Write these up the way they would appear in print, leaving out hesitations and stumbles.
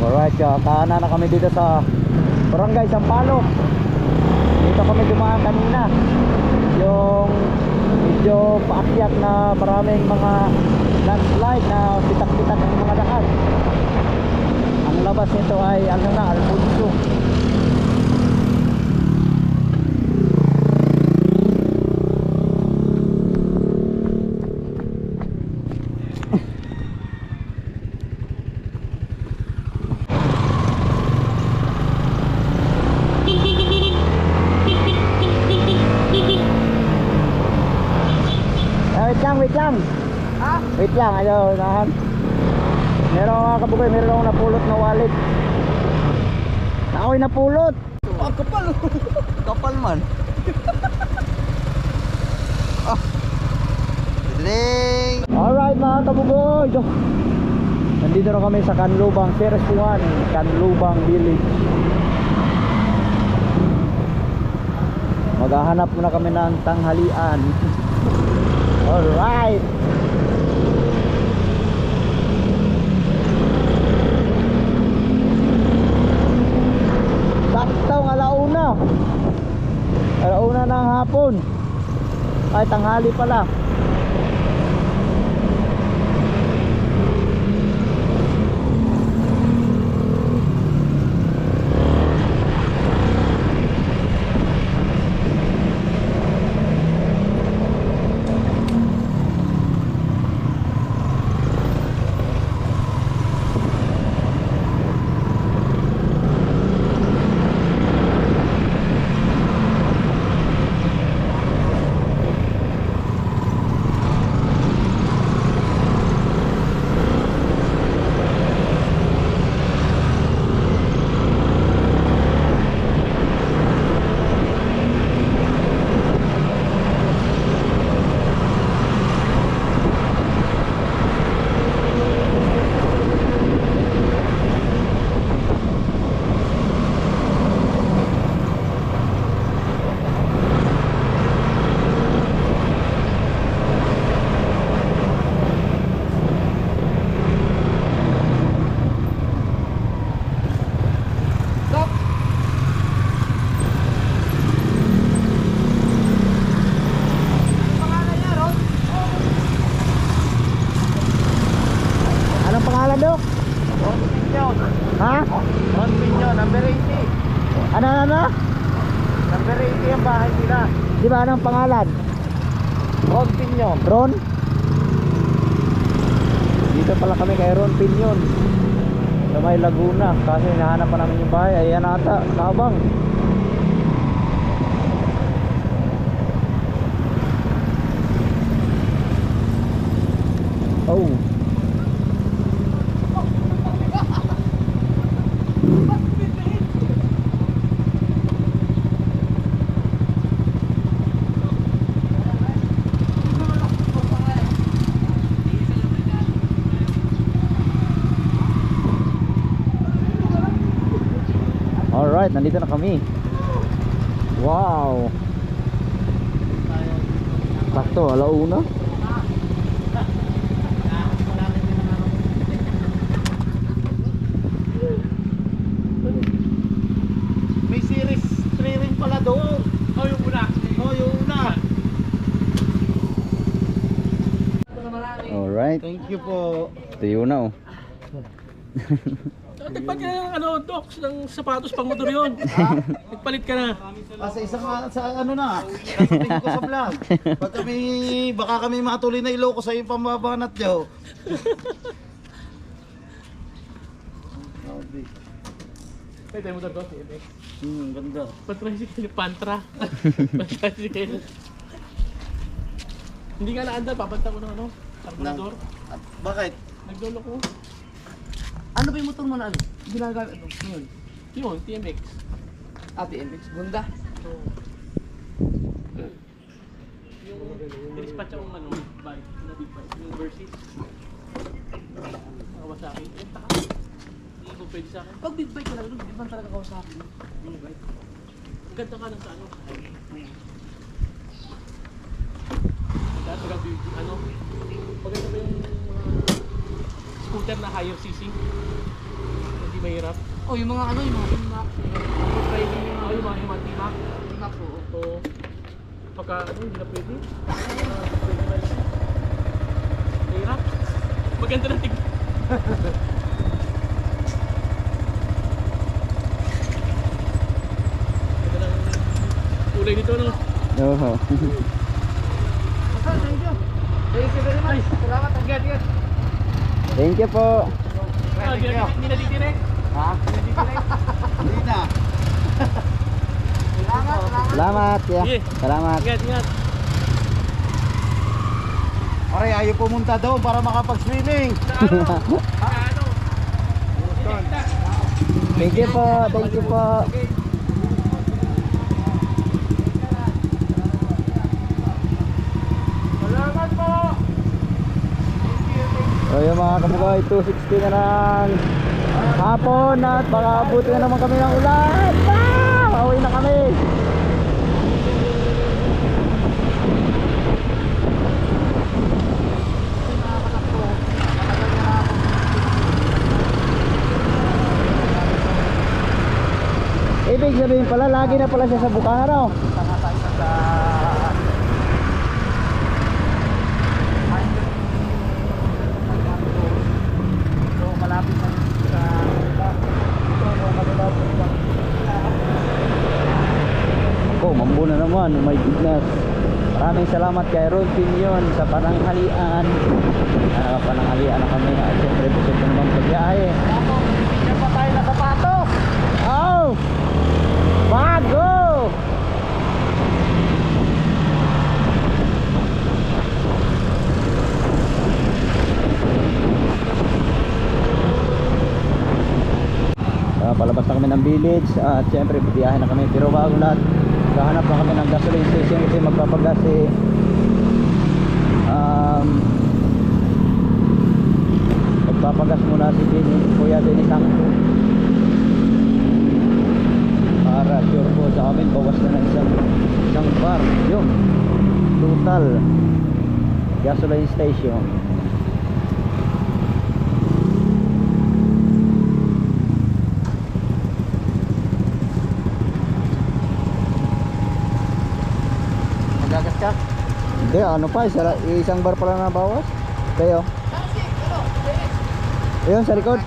Alright, kaana na kami dito sa Barangay Sampaloc. Dito kami dumaan kanina. Yung medyo paakyat na maraming mga landslide na pitak-pitak ng mga daan. Ang labas nito ay ano na, Alfonso. Wait lang. Ha? Wait lang, ayaw nahan. Meron mga kabugoy, meron akong napulot na wallet. Ako'y napulot. Oh, kapal. Kapal man. Ah. Ding. Alright mga kabugoy. Nandito na kami sa Canlubang, Series 1, Canlubang Village. Maghahanap muna kami ng tanghalian. Alright. Saktong alauna. Alauna ng hapon. Ay, tanghali pala. Ha? Ron Pinyon, number 80. Ano? Number 80 ang bahay nila. Di ba anong pangalan? Ron Pinyon. Ron? Dito pala kami kay Ron Pinyon sa may Laguna. Kasi hinahanap pa namin yung bahay. Ayan ata, kabang. Oh. Alright, nandito na kami. Wow. Sakto, alauna. May series 3 rin pala doon. Oh, yung una. Oh, yung una. Alright. Thank you po. Ito yun na oh. Nagpalit ka na ng Docs, ng sapatos pang motor yun. Nagpalit ka na. Sa isang sa ano na, sasabihin ko sa vlog. Pag kami, baka kami matuloy na ilo ko sa yung pambabanat nyo. Pwede tayo motor ko, TMX. Ganda. Patricycle, Pantra. Patricycle. Hindi ka naandar, papanta ko ng ano, carburetor. Bakit? Nagdolo ko. Ano ba yung motor mo na ano? Ginagamit mo? Yun. Yun, TMX. Ah, TMX. Gunda. So, yung dinispatch akong ano, bike, na big bike, yung Versys. Kawasaki. Eh, taka. Hindi ko pwede sa akin. Pag big bike ka lang, di ba talaga ako sa akin? Big bike. Ang ganda ka lang sa ano, sa highway. Dahil pag ano, paganda ba yung scooter na higher CC? Hindi mahirap. T-Mac. Oh, yung mga ano, yung mga T-Max. Yung driving yung mga yung mga T-Max. T-Max, oo. Oo. Pagka ano, hindi na pwede. Pwede na rin. Hirap. Maganda ng tignan. Ganda ng kulay nito, no? Oo. Sir, thank you. Thank you very much. Salamat, agad. Thank you po. Ah, hindi na didirect. Ha? Hindi na. Salamat. Yeah. Sige. Salamat. Ingat, ingat. Pare, ayaw pumunta doon para makapag-swimming. Sa ano? Sa ano? Thank you po. Thank you po. Salamat po! So yung mga kabugay, 2:60 na ng hapon at baka abuti na naman kami ng ulan. Pauwi na kami. Ibig sabihin pala, lagi na pala siya sa Bukana, no? Ako, mambo na naman, my goodness. Maraming salamat kay Ron Pinion sa pananghalian. Pananghalian na kami at siyempre busog na naman pagbiyahe. Hindi pa tayo nakapatos. Oh! Bago! Palabas na kami ng village at siyempre biyahe na kami, pero bago lahat gahanap na kami ng gasoline station kasi magpapagas magpapagas muna si Kuya Dennis Angko para sure po sa amin bawas na ng isang bar yun, total gasoline station. Magagas ka? Hindi, ano pa, isang bar pala na bawas. Kayo? Ayun, sa likod.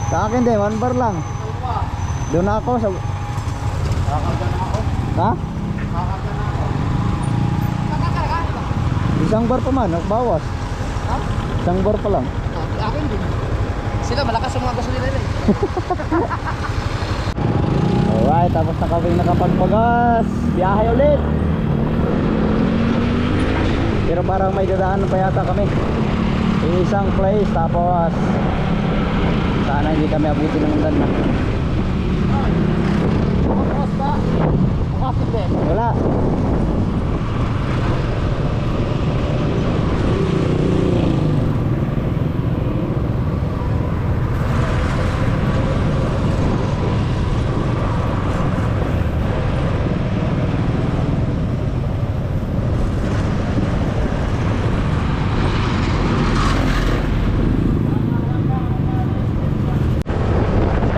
Sa akin din, 1 bar lang. Doon ako sa... Kakaga na ako. Ha? Kakaga na ako. Isang bar pa man, nagbawas. Ha? Isang bar pa lang. Akin din. Sila malakas ang mga gasolina nila eh. Alright, tapos na kami nakapagpagas. Biyahe ulit. Pero parang may dadaanan pa yata kami. Isang place, tapos sana hindi kami abuti ng ulan na. Bukas ba? Bukas din. Wala.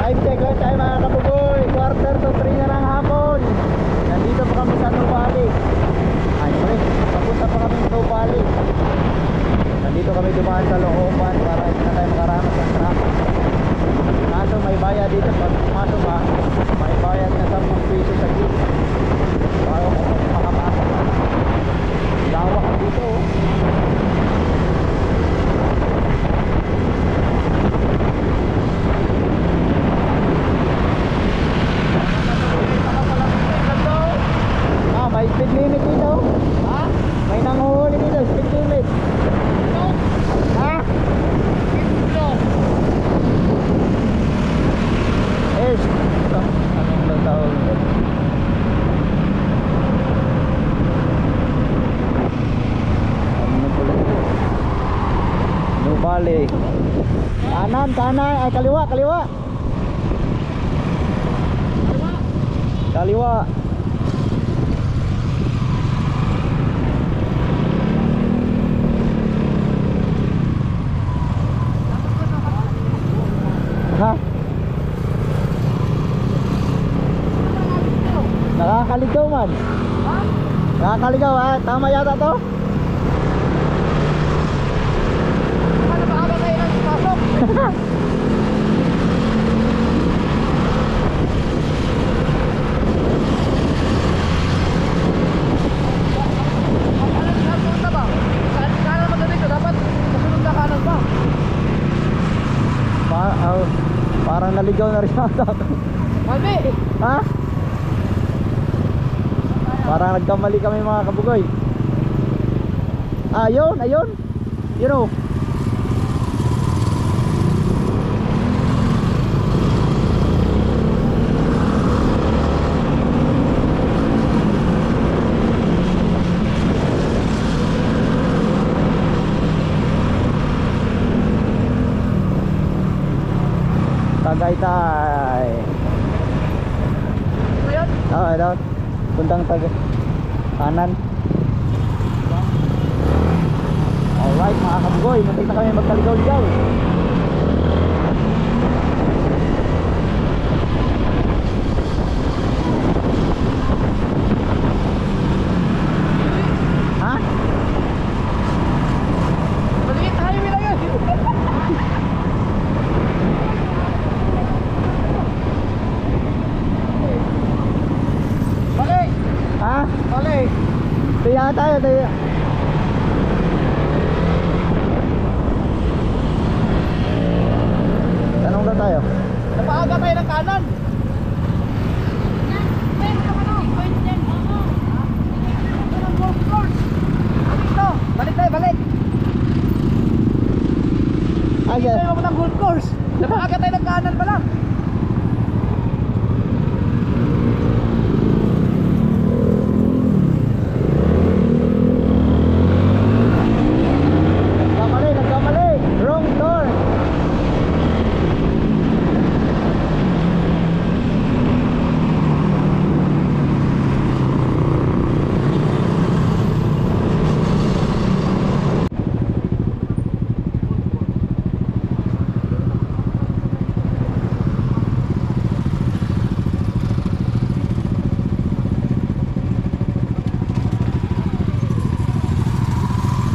Time check lang tayo mga kabuboy. 2:45 na ng hapon. Nandito pa kami sa Nubali. Ay, sorry. Papunta pa kami sa Nubali. Nandito kami dumaan sa looban para hindi na tayo makaranas ng traffic. Kaso may bayad dito. Pag pumasok ba, may bayad na 10 pesos sa gate. Para makapasok. Lawak dito. May speed limit dito. Ha? May nanguhuli dito, speed limit. Ha? Eh, anong tawag nito? Ano pala ito? Nubali. Kanan, kanan. Ay, kaliwa, kaliwa. Kaliwa. magpaligaw ha. Tama yata to? Ano ba aga kayo ng pasok? Saan punta ba? Saan kanan ba dito? Dapat masunod na kanan ba? Parang naligaw na rin yata. Mali! Ha? Parang nagkamali kami mga kabugoy. Ayun, ayun. You know. Tagaytay. Ngayon? Ito. Puntang kanan. Alright mga kabugoy, muntik na kami magkaligaw-ligaw. Ha? Maliit highway lang yan! Mali! Ha? Mali! Tiya tayo, tiya. Tanong na tayo. Napaaga tayo ng kanan! Balik tayo, balik! Ah, Tayo yes. mo ng golf course! Napaaga tayo ng kanan pala! Nagkamali, nagkamali. Wrong turn.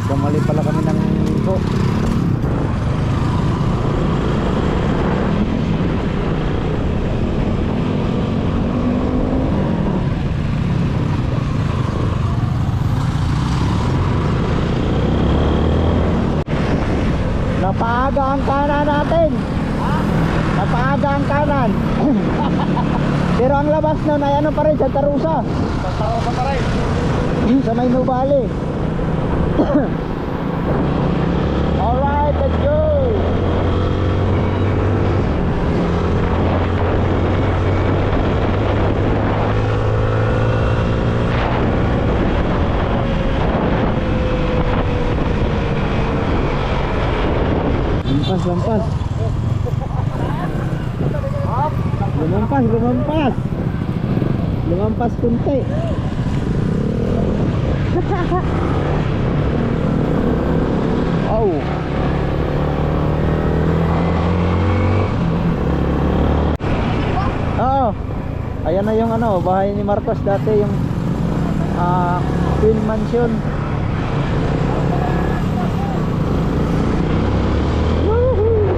Kamali pala kami ng go. Napaaga ang kanan natin. Napaaga ang kanan. Pero ang labas nun ay ano pa rin, Santa Rosa. Santa Rosa pa rin. Sa may Nubali. Alright, let's go. Lampas, lampas. Lumampas, lumampas. Lumampas kunti. Oh. Oo. Ayan na yung ano, bahay ni Marcos dati, yung Twin Mansion. Woohoo!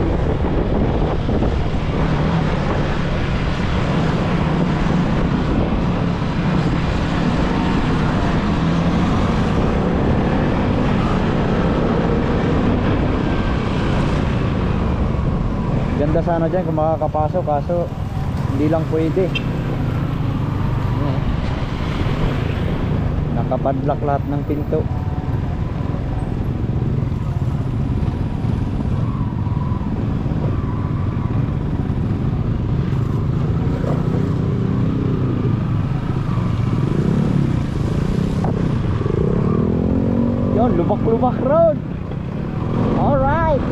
Ganda sana dyan kung makakapasok, kaso hindi lang pwede. Nakapadlock lahat ng pinto. Yon, lubak-lubak road. Alright.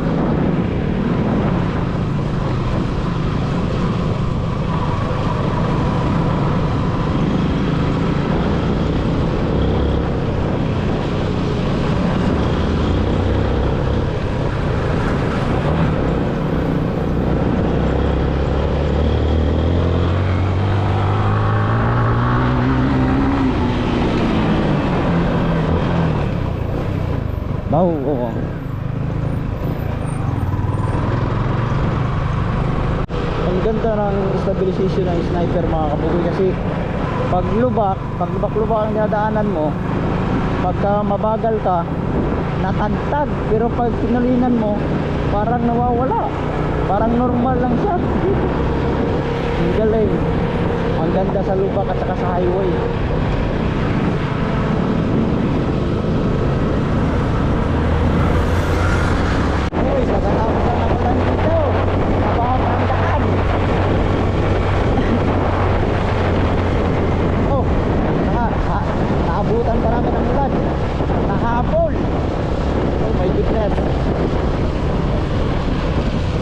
Oo. Ang ganda ng stabilization ng sniper mga kabugoy kasi pag lubak ang dinadaanan mo, pagka mabagal ka natagtag, pero pag pinulinan mo parang nawawala, parang normal lang siya. Ang galing, ang ganda sa lubak at saka sa highway. Uy, pagkatapos na nakulan dito, napahap ang daan. Oh, naabutan pa namin ang ulan. Nahapol. Oh my goodness.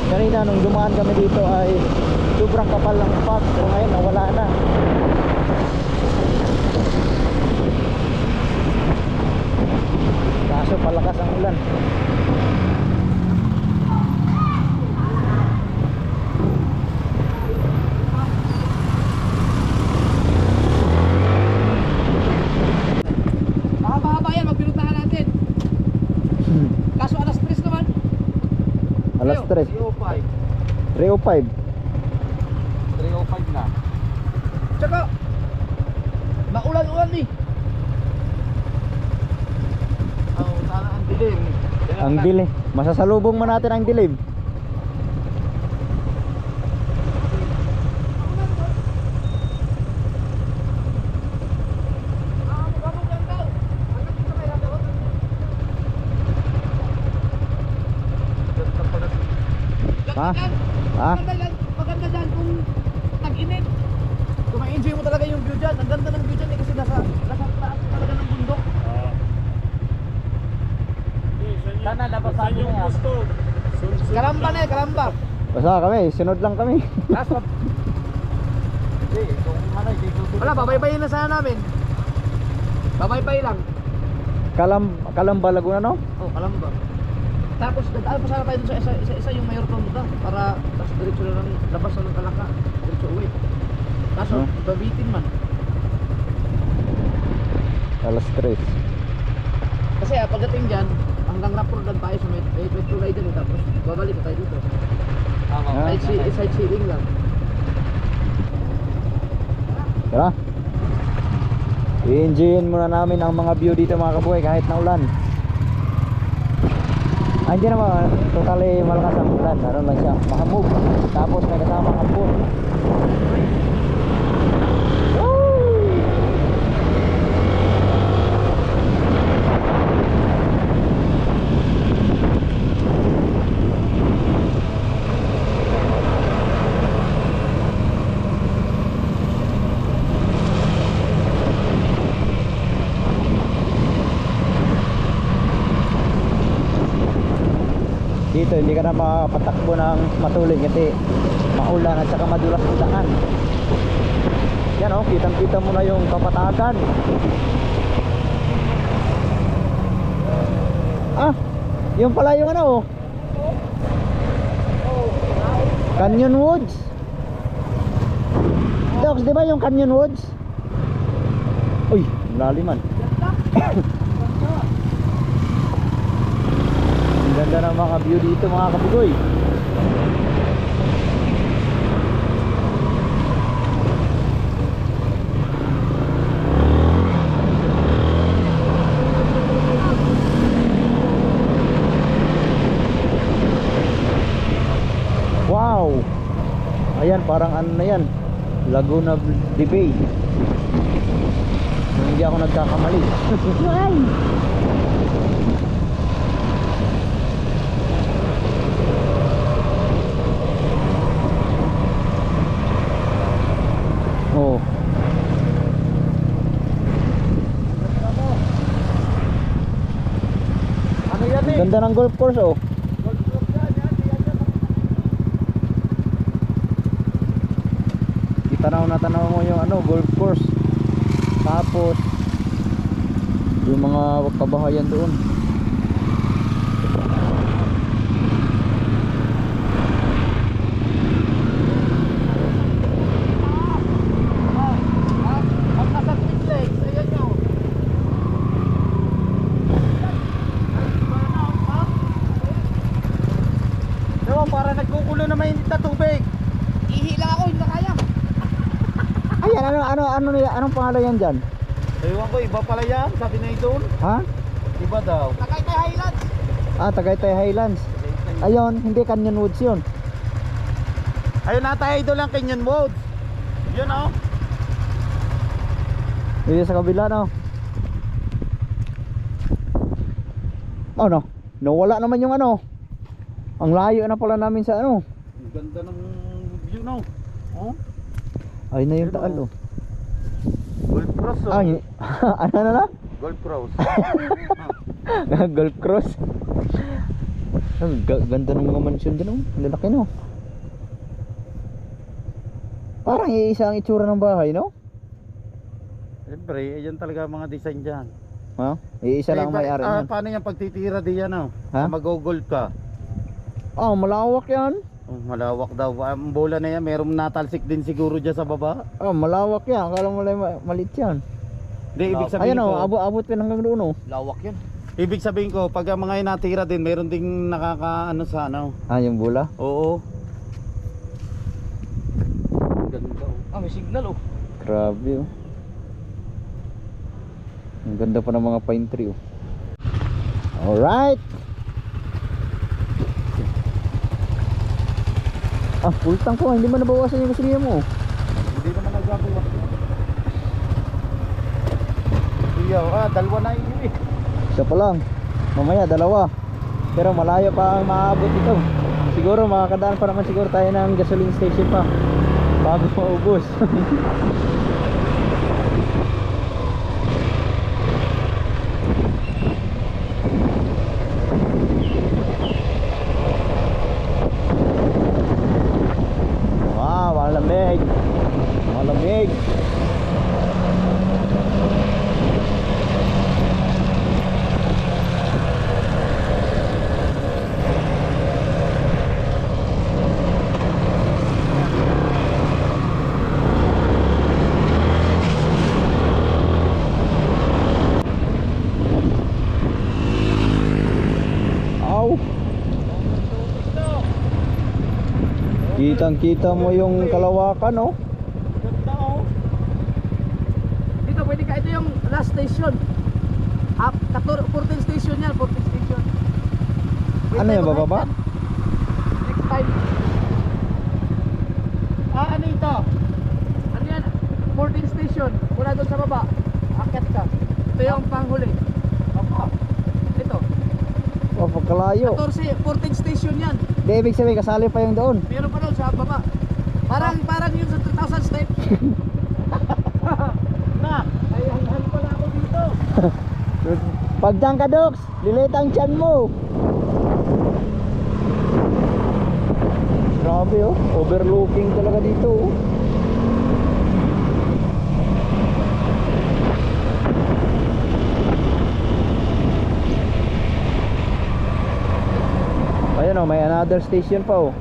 Kanina nung dumaan kami dito ay sobrang kapal ng fog, pero ngayon nawala na. Kaso palakas ang ulan. Mahaba-haba yan, magpinuntahan natin. Kaso alas 3 naman. Alas 3. 305. 305. 305 na. Tsaka, maulan-ulan eh. Oh, sana ang dilim. Ang dilim. Masasalubong man natin ang dilim. Ha? Ha? Maganda dyan kung tag-init. Kung ma-enjoy mo talaga yung view dyan. Ang ganda ng view dyan eh kasi nasa taas talaga ng bundok. Sana labas sa yung gusto. Karamba na eh, karamba. Basta kami, sunod lang kami. Last one. Wala, babaybayin na sana namin. Babaybay lang. Kalamba Laguna, no? Oh, kalamba. Tapos dadaan pa sana tayo dun sa isa yung mayor ronda para tas diretso na lang labas na ng Kalaka, diretso uwi. Kaso babitin man. Alas 3. Kasi pagdating diyan, hanggang Rapor lang tayo sa metro rider tapos babalik na tayo dito. Sightseeing lang. Tara. I-enjoyin muna namin ang mga view dito mga kabuhay kahit na ulan. Hindi naman totally malakas ang ulan, ano lang siya, mahamog. Tapos may kasama hambon. Dito hindi ka na makapatakbo ng matuloy kasi maulan at saka madulas ang daan. Yan oh, kitang-kita mo na yung kapatagan. Ah, yung pala yung ano oh. Canyon Woods. Dogs, di ba yung Canyon Woods? Uy, malaliman. Ganda ng mga view dito mga kabugoy. Wow! Ayan, parang ano na yan, Laguna de Bay. Hindi ako nagkakamali. Ay! Oh. Ano yan eh? Ganda ng golf course oh. Itanaw na tanaw mo yung ano, golf course. Tapos yung mga kabahayan doon. Pag nasa Twin Lakes, ayan nyo. ano nila, anong pangalan yan dyan? Ewan ko, iba pala yan. Sabi na doon. Ha? Iba daw. Tagaytay Highlands. Ah, Tagaytay Highlands. Ayun, hindi Canyon Woods yun. Ayun na tayo idol ang Canyon Woods. Yun oh. Dito sa kabila, no? Oh, no? Nawala naman yung ano. Ang layo na pala namin sa ano. Ang ganda ng view no. Oh. Ay na yung taal, oh. Golf Cross oh. Ay, ano na na? Golf Cross. Golf Cross. Ang ganda ng mga mansyon din, oh. Lalaki, no? Parang iisa ang itsura ng bahay, no? Siyempre, yan talaga ang mga design dyan. Ha? Iisa lang ang may-ari niyan. Paano yan pagtitira diyan oh? Ha? Mag-golf ka. Oh, malawak yan. Oh, malawak daw. Ang bola na yan, merong natalsik din siguro dyan sa baba. Oh, malawak yan. Akala mo lang maliit yan. Hindi, ibig sabihin Ayan, ko. oh, abot pa hanggang doon, oh. Lawak yan. Ibig sabihin ko, pag ang mga natira din, meron ding nakakaano sa ano. Ah, yung bula? Oo. Ganda oh. Ah, may signal oh. Grabe, oh. Ang ganda pa ng mga pine tree, oh. Alright. Ah, full tank ko. Hindi man nabawasan yung gasolina mo. Hindi naman nagagawa. Iya, dalawa na iyo eh. Isa pa lang. Mamaya, dalawa. Pero malayo pa ang maabot ito. Siguro makakadaan pa naman siguro tayo ng gasoline station pa bago maubos. Wow, malamig. Malamig. Aw. Kitang-kita mo yung kalawakan, oh. Ganda oh. Dito pwede ka, ito yung last station. 14 station yan, 14 station. Ano yan, bababa? Next time. Ano ito? Ano yan? 14 station. Mula doon sa baba. Akyat ka. Ito yung panghuli. Ito. Oh, pagkalayo. 14 station yan. Di ibig sabihin kasali pa yung doon. Meron pa doon sa baba. Parang yun sa 3,000 steps. Na, ay hanghan pala ako dito. Pagdang ka, Dox, lilit ang tiyan mo. Grabe, oh. Overlooking talaga dito, oh. Ayan, oh, may another station pa, oh.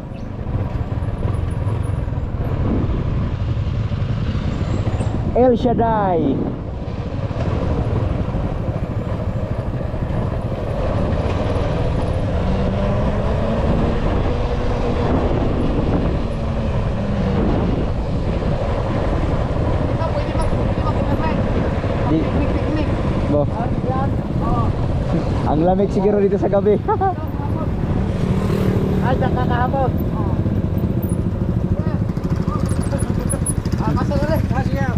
El Shaddai. Pwede mag-internet. Di, Picnic. bo. Yan. Oo. Ang lamig siguro dito sa gabi. Ay, diyan ka kahapon. Masa ulit. Masya.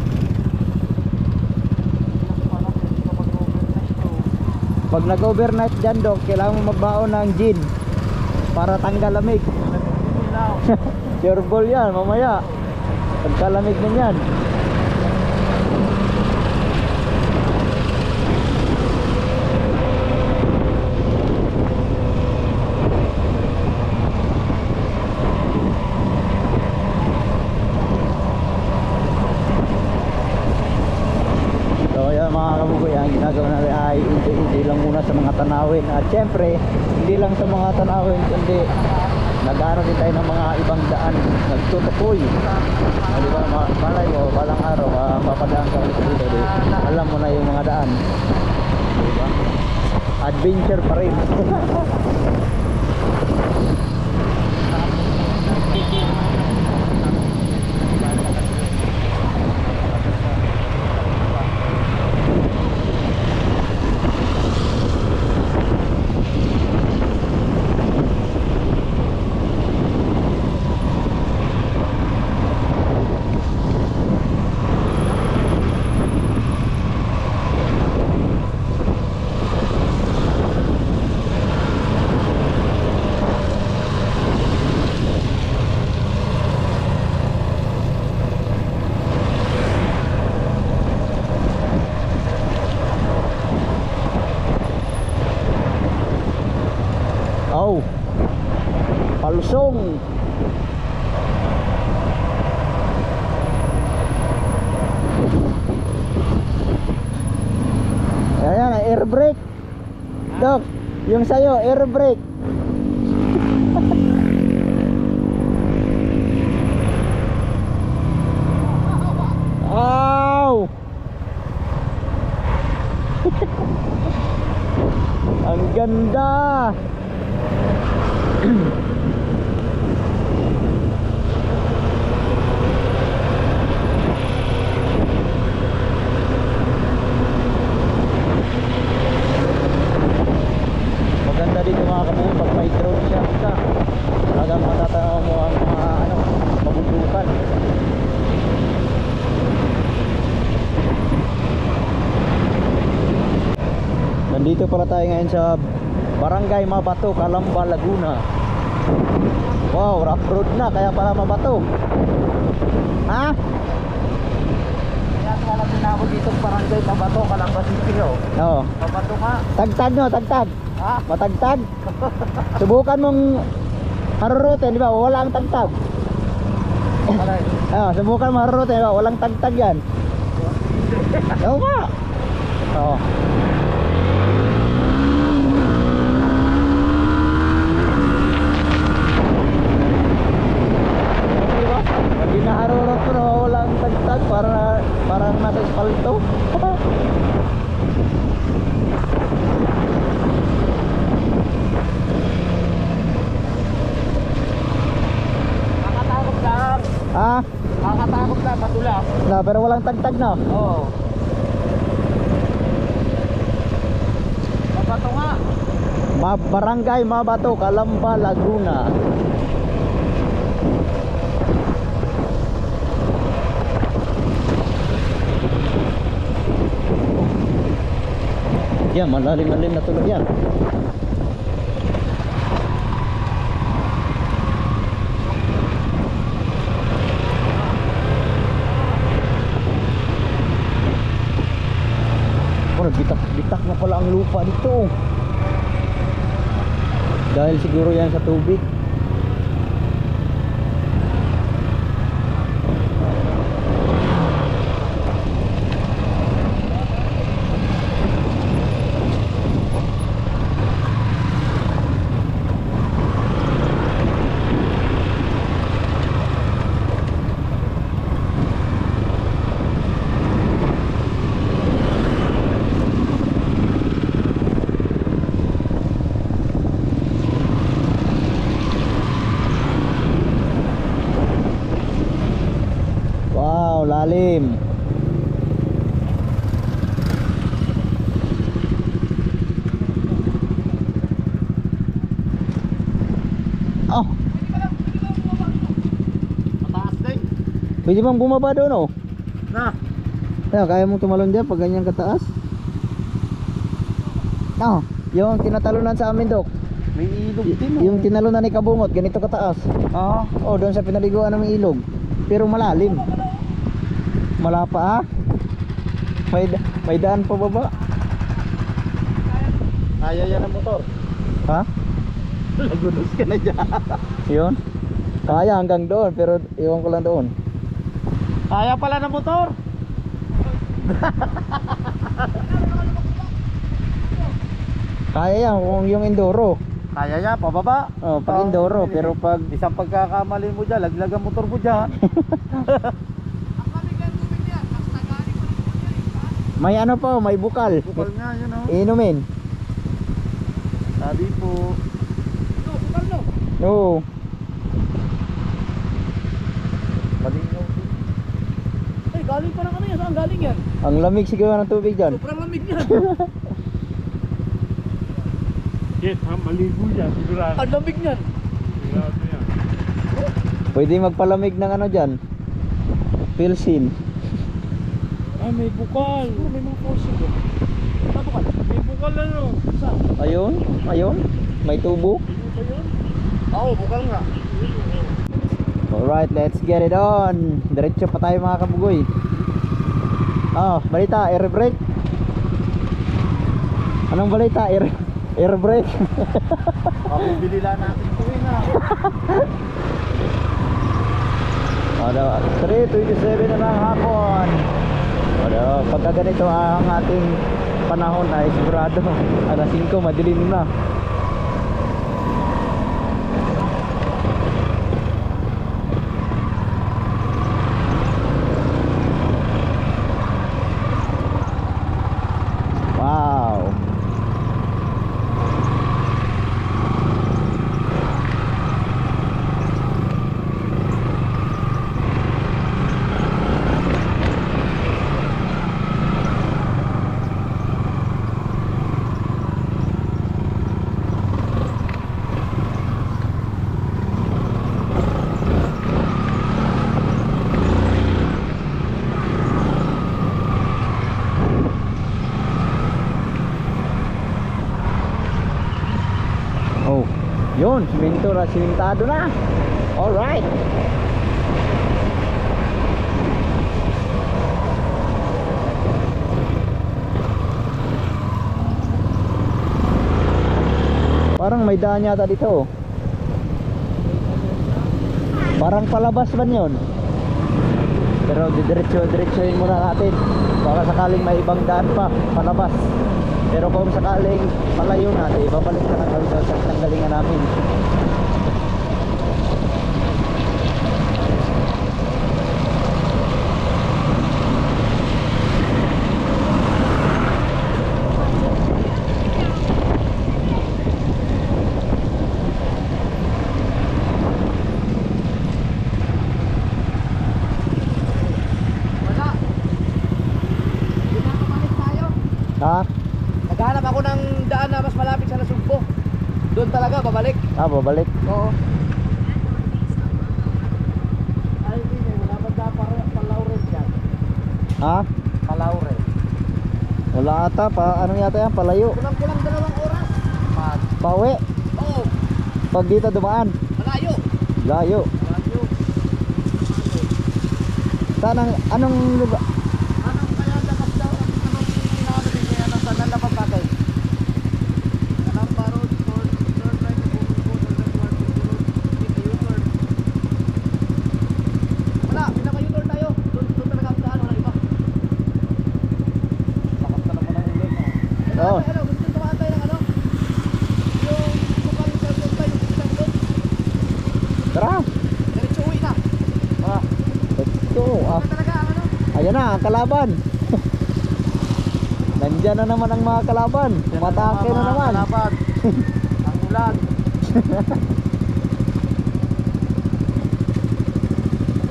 Pag nag-overnight dyan, Dok, kailangan mo magbaon ng gin para tanggal lamig. Sure ball yan, mamaya pagkalamig na yan. So yan mga kabugoy, ang ginagawa natin ay hindi lang muna sa mga tanawin. At syempre, hindi lang sa mga tanawin, kundi nag-ano din tayo ng mga ibang daan, nagtutukoy. Di ba, malay mo, balang araw, papadaan ka dito, di, alam mo na yung mga daan. Di ba? Adventure pa rin. Oh. Palusong. Ayan, air brake. Dok, yung sayo, air brake. Ow! Ang ganda. Maganda dito mga kabukod pag may drone shot ka. Talagang matatanaw mo ang mga mabundukan. Nandito pala tayo ngayon sa Barangay Mabato, Calamba, Laguna. Wow, rough road na kaya pala mabato. Ha? Kaya wala tinawag dito barangay Mabato, Calamba City. Oo. Mabato nga. Tagtag no, tagtag. Ha? Matagtag. Subukan mong harurutin, di ba? Walang tagtag. Alay. Subukan mo harurutin, di ba? Walang tagtag yan. Oo nga. Oo. Pag ginaharurot ko na walang tagtag, parang nasa espalto. Nakakatakot lang. Ah, Nakakatakot lang, matula. pero walang tagtag na. Oo. Mabato nga. Barangay Mabato, Calamba, Laguna. Yan, malalim-lalim na tulog yan. Oh, bitak na pala ang lupa dito. Dahil siguro yan sa tubig. Wow, lalim. Oh, Mataas din. pwede bang bumaba doon oh? Na. Kaya mong tumalon dyan pag ganyan kataas? Oh, yung tinatalunan sa amin, Dok. May ilog din. Yung tinalunan ni Kabungot, ganito kataas. Oo. Oh, doon sa pinaliguan ng ilog. Pero malalim. Malapa ah. May daan pa baba. Kaya yan ang motor. Ha? Lagunos ka na dyan. Yun. Kaya hanggang doon, pero iwan ko lang doon. Kaya pala ng motor. Kaya yan kung yung enduro. Kaya yan, pababa. Oh, pag enduro, pero pag Isang pagkakamali mo dyan, laglag ang motor mo dyan. may ano pa, may bukal. Bukal nga yun o. Inumin. Sabi po. Oo. Malinaw din. Ay, galing pa lang ano yan. Saan galing yan? Ang lamig siguro ng tubig dyan. Sobrang lamig yan. Yes, maligo yan, sigurado. Ang lamig yan. Sigurado yan. Pwede magpalamig ng ano dyan. Pilsin. Ay, may bukal. May mga force ito. Saan bukal? May bukal ano. Saan? Ayun, ayun. May tubo. Ano ba yun? Oo, bukal nga. Alright, let's get it on. Diretso pa tayo mga kabugoy. Oh, balita, air brake. Anong balita? Air brake. Pabibili lang natin ito na. Ano, 3:27 na ng hapon. Ano, pagka ganito ang ating panahon ay sigurado alas 5 madilim na. Wow. Oh, yun, simento na, simentado na. Alright. Parang may daan yata dito. Parang palabas man yun. Pero diretso-diretsohin muna natin. Baka sakaling may ibang daan pa, palabas. Pero kung sakaling malayo na, ibabalik na lang kami sa tanggalingan namin. Wala. Pinakabalik tayo. Ha? Naghahanap ako ng daan na mas malapit sa Nasugbo. Doon talaga, babalik. Ah, babalik. Oo. Ay, hindi. Wala ba na Palauren dyan? Ha? Palauren. Wala ata pa. Ano yata yan? Palayo. Kulang-kulang 2 oras. Pauwi. Oo. Pag dito dumaan. Malayo. Layo. Malayo. Saan ang, anong lugar? Anong kaya labas daw? Anong inaabili kaya ng saan labas natin? Kalamba Road, turn right, turn left, take a U-turn. Wala, pinaka-U-turn tayo. Doon talaga ang daan, wala iba. Lakas na naman ang ulan. Oo. Ano, gusto nyo tumaan tayo ng ano? Yung tukang circle tayo, yung isang doon. Tara. Diretso uwi na. Let's go. Ah, Ano talaga ang ano? ayan na, ang kalaban. Nandyan na naman ang mga kalaban. Tumatake na naman. Kalaban. Ang ulan.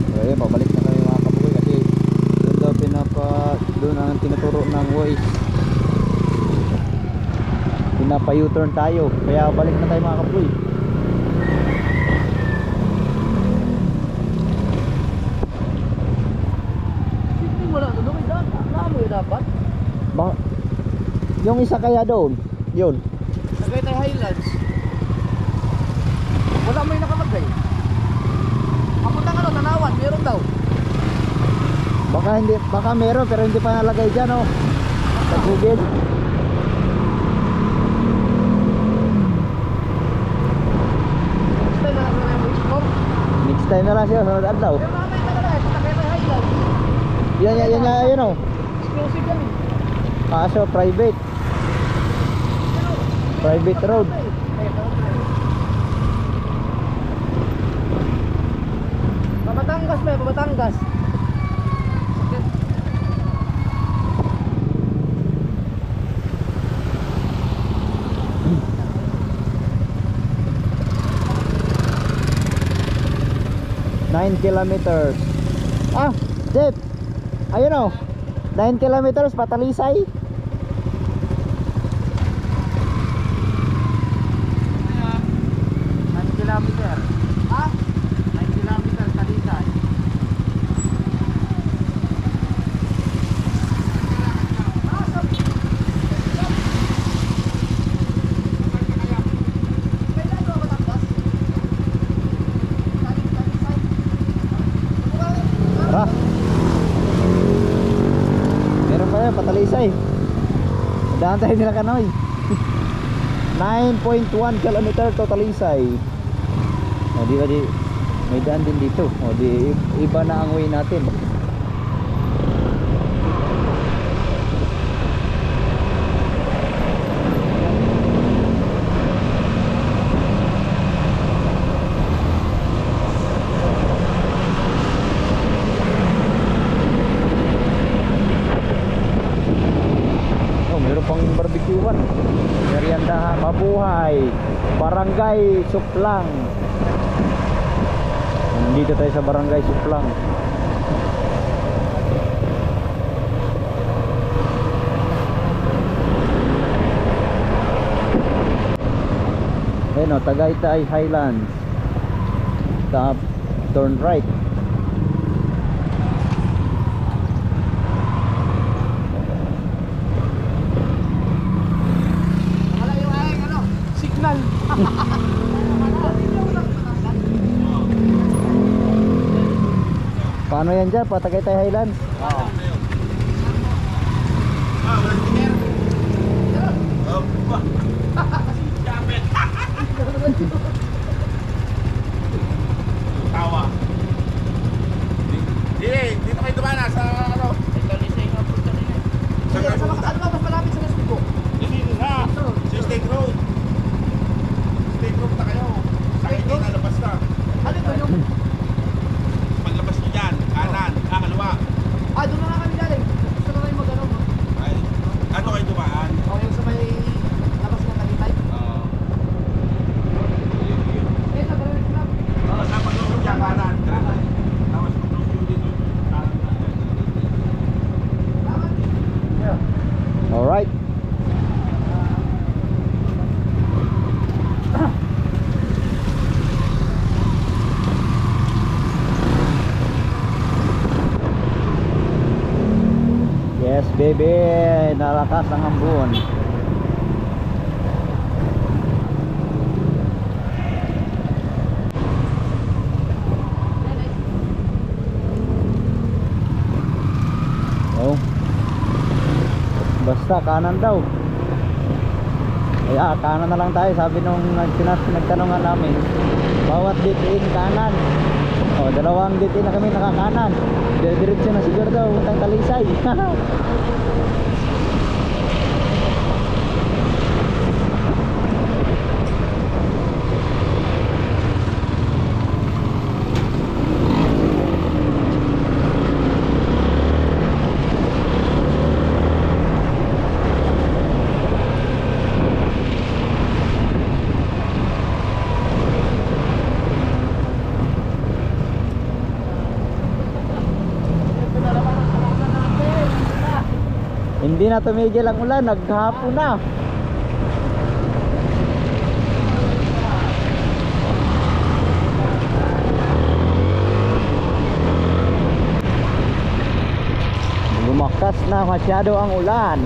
So, ayun, babalik na kami mga kabugoy kasi doon daw doon ang tinuturo ng Waze. Pinapa-U-turn tayo. Kaya balik na tayo mga kabugoy. Hindi mo na, ano may daan? Ano mo dapat? Yung isa kaya doon, yun. Tagaytay Highlands. Wala may nakalagay. Papuntang ano, Tanawan, meron daw. Baka meron pero hindi pa nalagay dyan, oh. Sa Google. Next time na lang na yung stop. Next time na lang siya, sunod adlaw. Pero mamay nakalagay sa Tagaytay Highlands. Yan, oh. Exclusive yan eh. Kaso private road. Pabatangas may, Pabatangas. Nine kilometers. Ah, Jeff. Ayun oh. 9 kilometers Patalisay. Kilometer. Ha? 9 kilometer Talisay. Kailan ba Batangas? Talisay. Tara. Meron pa yan, Patalisay. Daan tayo nila Kanoy. 9.1 kilometer to Talisay. O di ba di may daan din dito. O di iba na ang way natin. Oh, meron pang barbecuean. Merienda mabuhay. Barangay Suplang. Nandito tayo sa Barangay Suplang. Ayun o, Tagaytay Highlands. Stop, turn right. Wala yung aking ano, signal. Paano yan dyan? Pa Tagaytay Highlands? Tawa. Dito kayo dumana sa ano? Sa ano ba mas malapit sa Lesbo? Dito na. Sa State Road. State Road na kayo. Sa hindi na labas na. Ano ito yung... Paglabas nyo dyan, kanan, kaliwa. doon na nga kami galing. Gusto na kayo mag-ano. Ay, ano kayo dumaan? O yung sa may labas ng Tagaytay. Oo. Eh, nag-release na. Sa paglabas dyan, kanan. Tapos paglabas nyo dito. Alright. Yes, baby. Nalakas ang ambon. Oh. Basta kanan daw. Kaya kanan na lang tayo. Sabi nung nagtanongan namin, bawat ditin kanan. O, dalawang ditin na kami nakakanan. Diretso na siguro daw untang Talisay. Hindi na tumigil ang ulan, naghapon na. Lumakas na masyado ang ulan.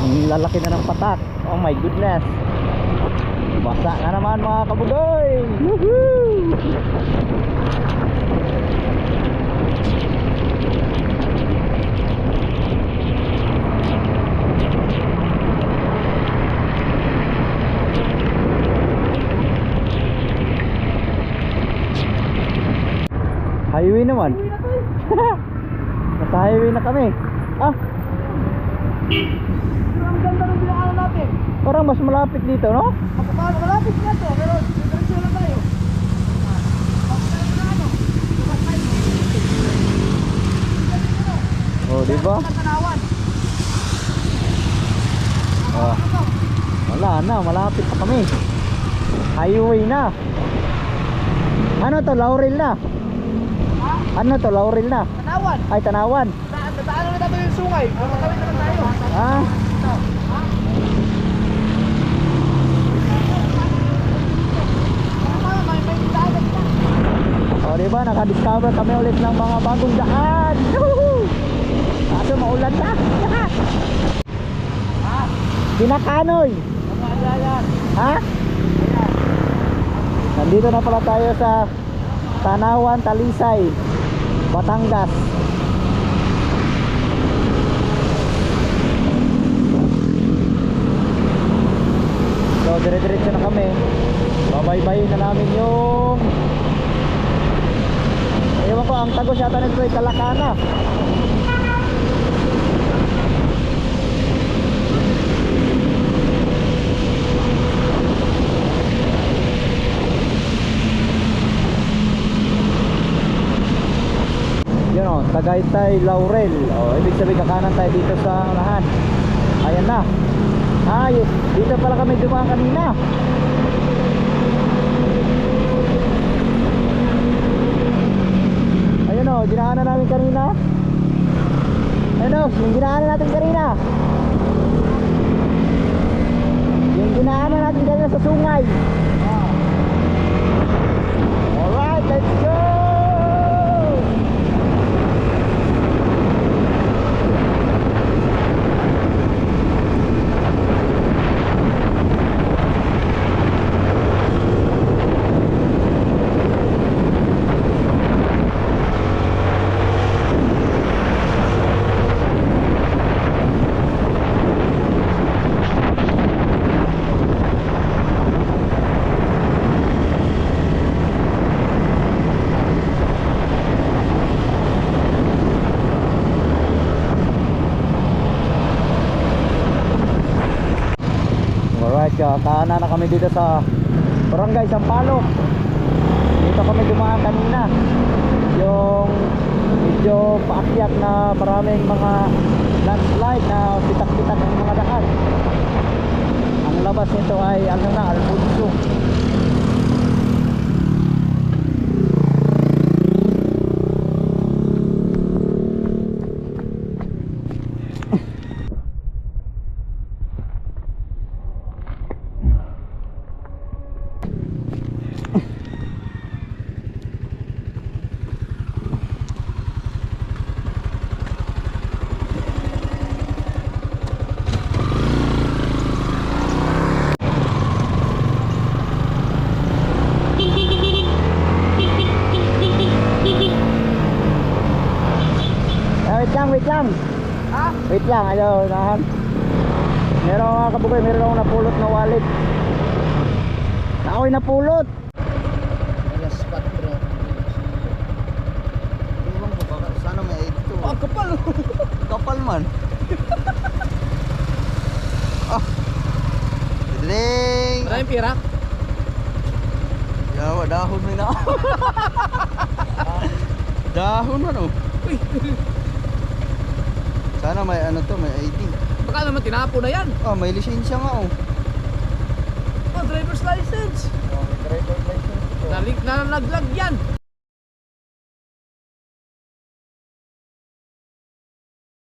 Ang lalaki na ng patak. Oh my goodness. Basa nga naman mga kabugoy. Woohoo! Highway naman. Nasa highway na kami. Ah, Pero ang ganda ng binaanan natin. parang mas malapit dito, no? Malapit na to, pero diretso lang tayo. Oh, di ba? Tanawan. Oh. Wala na, malapit pa kami. Highway na. Ano to, Laurel na? Ano to, Laurel na? Tanawan. Ay, Tanawan. Daan na natin yung sungay. Makakawin naman tayo. Ah, o diba, nakadiscover kami ulit ng mga bagong daan. Yuhu! Kaso maulan na. Kinakanoy. Ha? Nandito na pala tayo sa Tanawan, Talisay, Batangas. So dire-diretso na kami. Babaybayin na namin yung, ewan ko, ang tagos yata nito ay Kalakana. Yun o, Tagaytay, Laurel. O, ibig sabihin kakanan tayo dito sa unahan. Ayan na. Ay, dito pala kami dumaan kanina. Ayun o, dinaanan namin kanina. Ayun o, yung dinaanan natin kanina. Yung dinaanan natin kanina sa sungay. Alright, let's go! Alright, kaana na kami dito sa Barangay Sampaloc. Dito kami dumaan kanina. Yung medyo paakyat na maraming mga landslide na pitak-pitak ng mga daan. Ang labas nito ay ano na, Alfonso. Wait lang. Ha? Wait lang, ayaw, nahan. Meron mga kabukay, meron akong napulot na wallet. Na ako'y napulot. Alas 4. Iwan ko baka sana may 8 to. Oh, kapal. Kapal man. Ah. Diling. Maraming pira. Yawa, dahon mo na. Dahon man oh. Uy, Sana may ano to, may ID. baka naman tinapo na yan. Ah, may lisensya nga oh. Oh, driver's license. Driver license. Nalaglag yan.